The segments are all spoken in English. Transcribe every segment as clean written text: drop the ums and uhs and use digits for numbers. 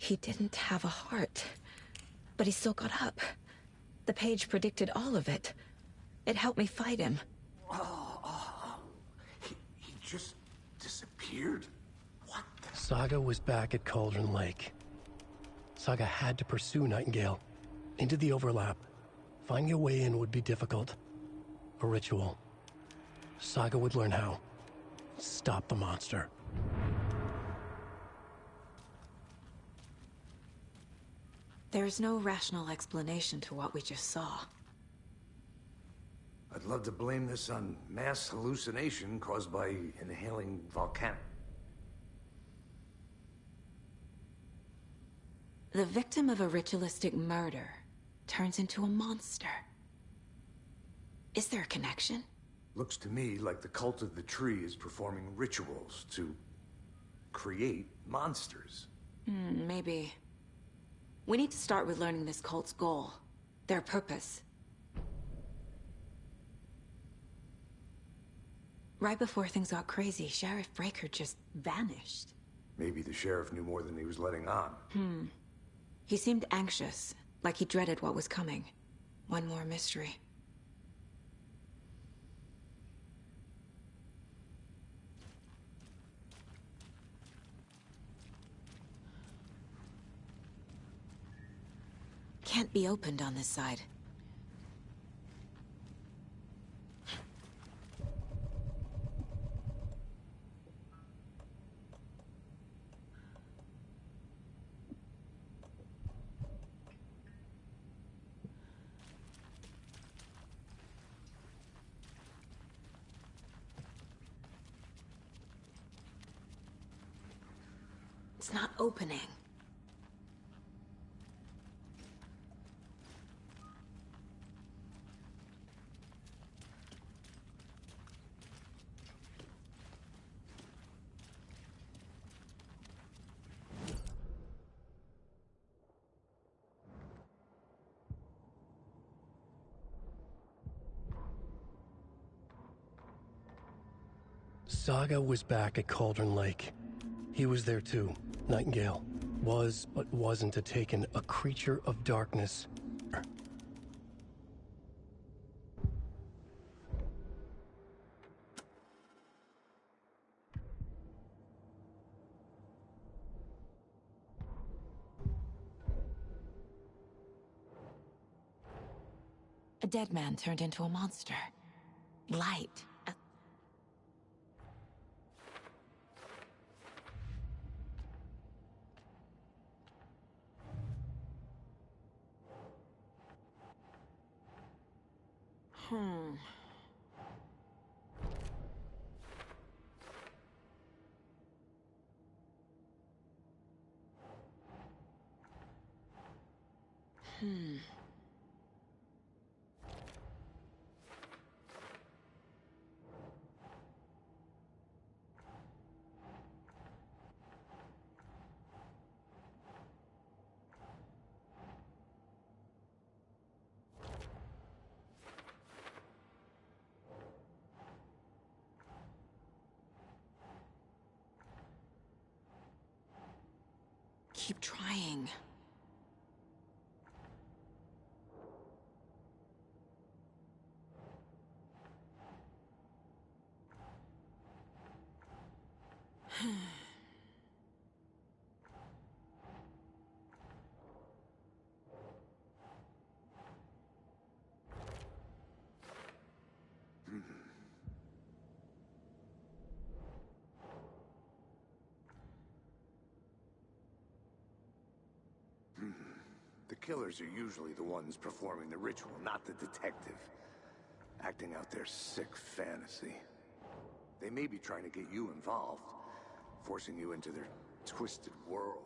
He didn't have a heart, but he still got up. The page predicted all of it. It helped me fight him. He just disappeared? What the... Saga was back at Cauldron Lake. Saga had to pursue Nightingale. Into the overlap. Finding a way in would be difficult. A ritual. Saga would learn how. Stop the monster. There's no rational explanation to what we just saw. I'd love to blame this on mass hallucination caused by inhaling volcanic. The victim of a ritualistic murder turns into a monster. Is there a connection? Looks to me like the cult of the tree is performing rituals to create monsters. Maybe. We need to start with learning this cult's goal. Their purpose. Right before things got crazy, Sheriff Breaker just vanished. Maybe the sheriff knew more than he was letting on. He seemed anxious, like he dreaded what was coming. One more mystery. Can't be opened on this side. It's not opening. Saga was back at Cauldron Lake. He was there too. Nightingale was, but wasn't, taken, a creature of darkness. A dead man turned into a monster. Light. Hmm. Keep trying. The killers are usually the ones performing the ritual, not the detective. Acting out their sick fantasy. They may be trying to get you involved, forcing you into their twisted world.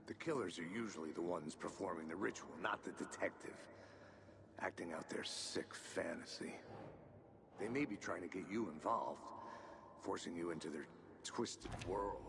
The killers are usually the ones performing the ritual, not the detective. Acting out their sick fantasy. They may be trying to get you involved, forcing you into their twisted world.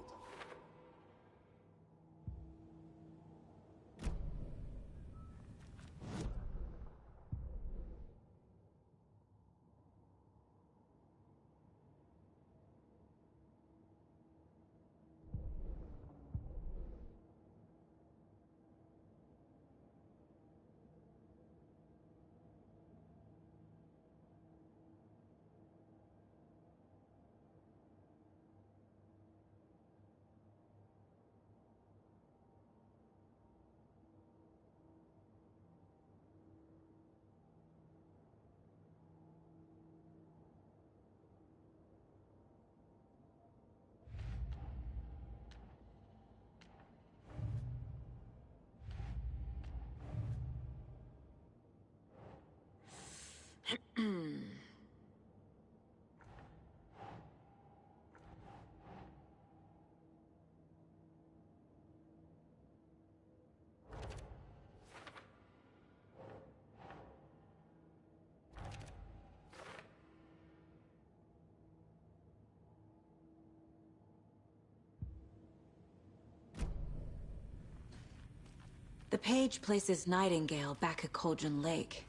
The page places Nightingale back at Cauldron Lake.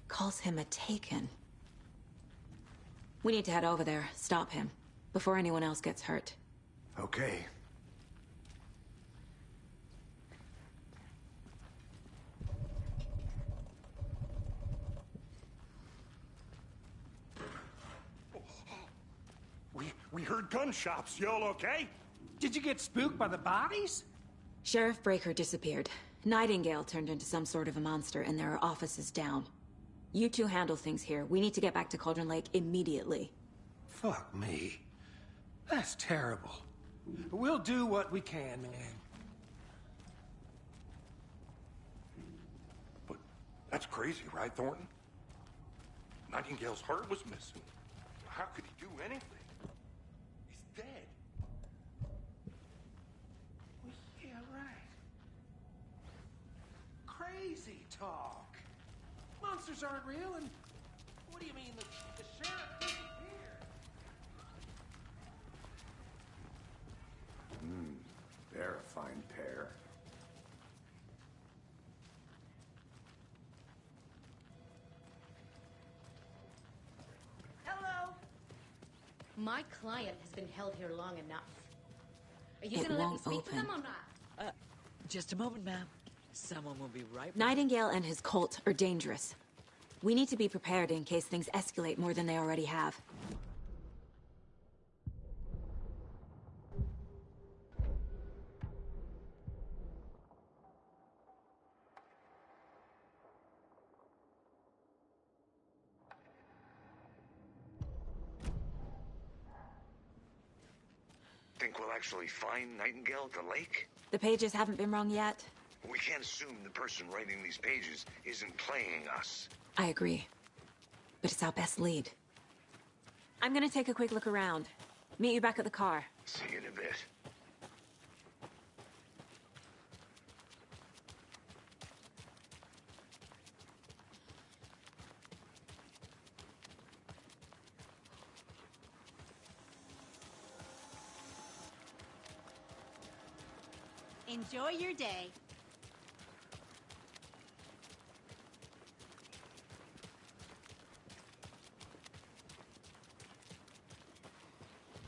Calls him a Taken. We need to head over there, stop him, before anyone else gets hurt. Okay. We heard gunshots. Y'all okay? Did you get spooked by the bodies? Sheriff Breaker disappeared. Nightingale turned into some sort of a monster, and there are offices down. You two handle things here. We need to get back to Cauldron Lake immediately. Fuck me. That's terrible. We'll do what we can, man. But that's crazy, right, Thornton? Nightingale's heart was missing. How could he do anything? He's dead. Well, yeah, right. Crazy talk. Monsters aren't real, and what do you mean the sheriff disappeared? They're a fine pair. Hello. My client has been held here long enough. Are you It gonna let me won't speak to them open. or not? Just a moment, ma'am. Someone will be right with Nightingale and his cult are dangerous. We need to be prepared in case things escalate more than they already have. Think we'll actually find Nightingale at the lake? The pages haven't been rung yet. We can't assume the person writing these pages isn't playing us. I agree. But it's our best lead. I'm gonna take a quick look around. Meet you back at the car. See you in a bit. Enjoy your day.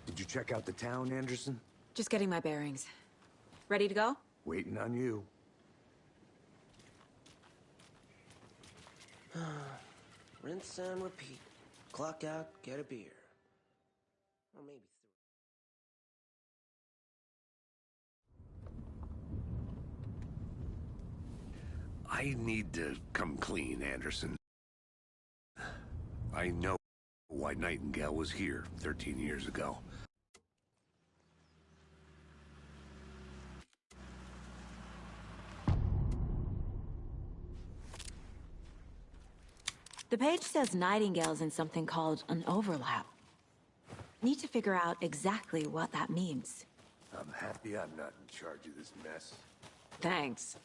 Did you check out the town, Anderson? Just getting my bearings. Ready to go? Waiting on you. Rinse and repeat. Clock out, get a beer. Or maybe I need to come clean, Anderson. I know why Nightingale was here 13 years ago. The page says Nightingale's in something called an overlap. Need to figure out exactly what that means. I'm happy I'm not in charge of this mess. Thanks.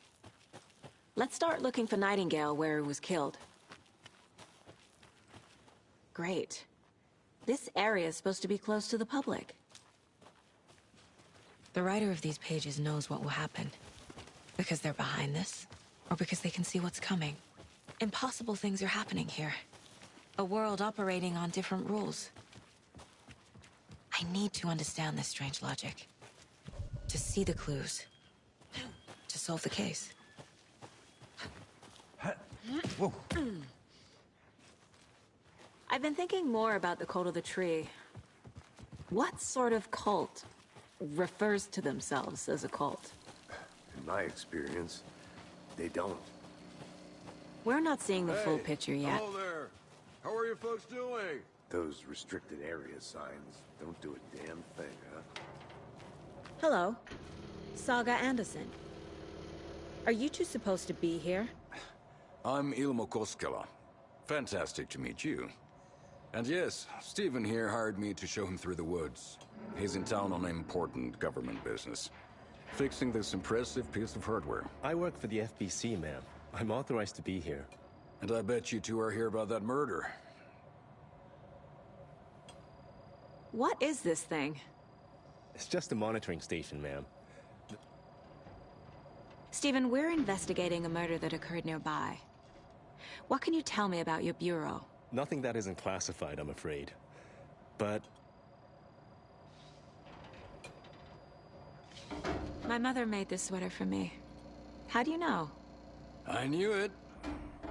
Let's start looking for Nightingale where he was killed. Great. This area is supposed to be close to the public. The writer of these pages knows what will happen. Because they're behind this, or because they can see what's coming. Impossible things are happening here. A world operating on different rules. I need to understand this strange logic. To see the clues. To solve the case. Whoa. I've been thinking more about the Cult of the Tree. What sort of cult refers to themselves as a cult? In my experience, they don't. We're not seeing the full picture yet. Hello there. How are you folks doing? Those restricted area signs don't do a damn thing, huh? Hello. Saga Anderson. Are you two supposed to be here? I'm Ilmo Koskela. Fantastic to meet you. And yes, Stephen here hired me to show him through the woods. He's in town on important government business. Fixing this impressive piece of hardware. I work for the FBC, ma'am. I'm authorized to be here. And I bet you two are here about that murder. What is this thing? It's just a monitoring station, ma'am. Stephen, we're investigating a murder that occurred nearby. What can you tell me about your bureau? Nothing that isn't classified, I'm afraid. But... My mother made this sweater for me. How do you know? I knew it.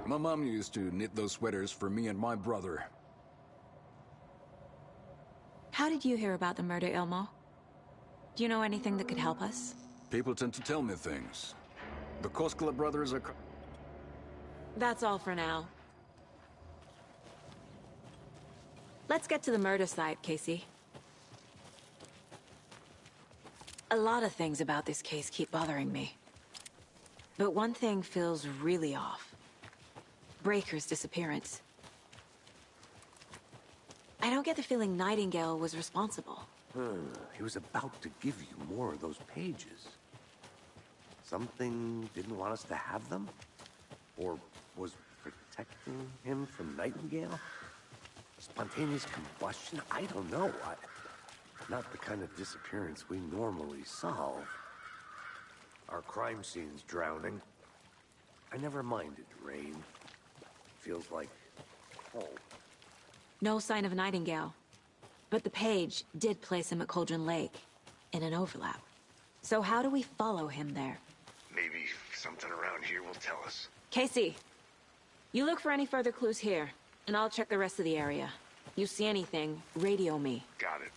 My mom used to knit those sweaters for me and my brother. How did you hear about the murder, Ilmo? Do you know anything that could help us? People tend to tell me things. The Koskela brothers are... That's all for now. Let's get to the murder site, Casey. A lot of things about this case keep bothering me. But one thing feels really off. Breaker's disappearance. I don't get the feeling Nightingale was responsible. He was about to give you more of those pages. Something didn't want us to have them? Or was protecting him from Nightingale? Spontaneous combustion? I don't know. Not the kind of disappearance we normally solve. Our crime scene's drowning. I never minded rain. Feels like home. No sign of Nightingale. But the page did place him at Cauldron Lake, in an overlap. So how do we follow him there? Maybe something around here will tell us. Casey, you look for any further clues here, and I'll check the rest of the area. You see anything, radio me. Got it.